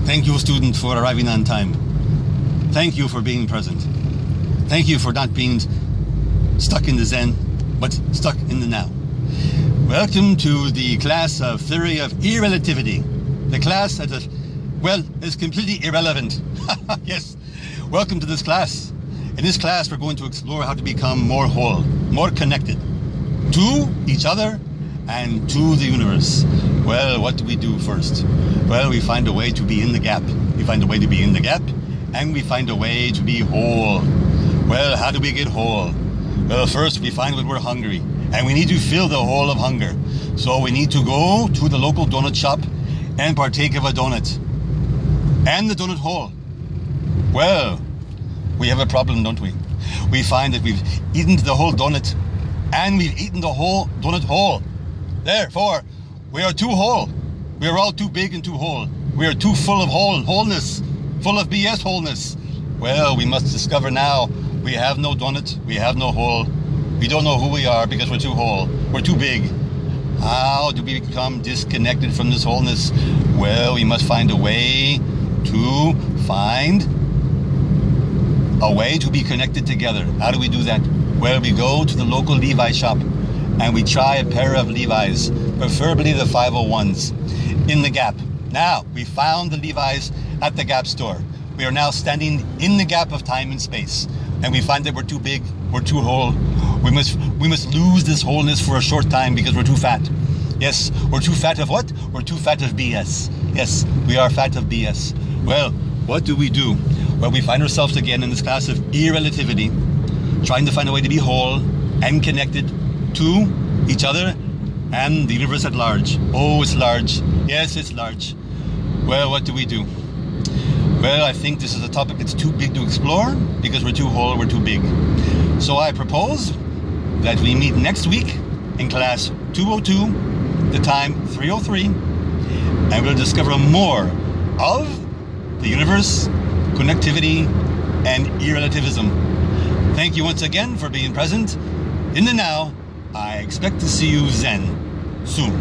Thank you, student, for arriving on time. Thank you for being present. Thank you for not being stuck in the Zen, but stuck in the now. Welcome to the class of Theory of Irrelativity. The class that is completely irrelevant. Yes, welcome to this class. In this class, we're going to explore how to become more whole, more connected to each other and to the universe. Well, what do we do first? Well, we find a way to be in the gap. We find a way to be in the gap, and we find a way to be whole. Well, how do we get whole? Well, first we find when we're hungry, and we need to fill the hole of hunger. So we need to go to the local donut shop and partake of a donut. And the donut hole. Well, we have a problem, don't we? We find that we've eaten the whole donut, and we've eaten the whole donut hole. Therefore, we are too whole. We are all too big and too whole. We are too full of wholeness, full of BS wholeness. Well, we must discover now we have no donut, we have no hole. We don't know who we are because we're too whole. We're too big. How do we become disconnected from this wholeness? Well, we must find a way to be connected together. How do we do that? Well, we go to the local Levi shop and we try a pair of Levi's, preferably the 501s, in the Gap. Now, we found the Levi's at the Gap store. We are now standing in the gap of time and space, and we find that we're too big, we're too whole. We must lose this wholeness for a short time because we're too fat. Yes, we're too fat of what? We're too fat of BS. Yes, we are fat of BS. Well, what do? Well, we find ourselves again in this class of irrelativity, trying to find a way to be whole and connected to each other and the universe at large. Oh, it's large. Yes, it's large. Well, what do? Well, I think this is a topic that's too big to explore because we're too whole, we're too big. So I propose that we meet next week in class 202, the time 3:03, and we'll discover more of the universe, connectivity, and irrelativism. Thank you once again for being present. In the now, I expect to see you Zen soon.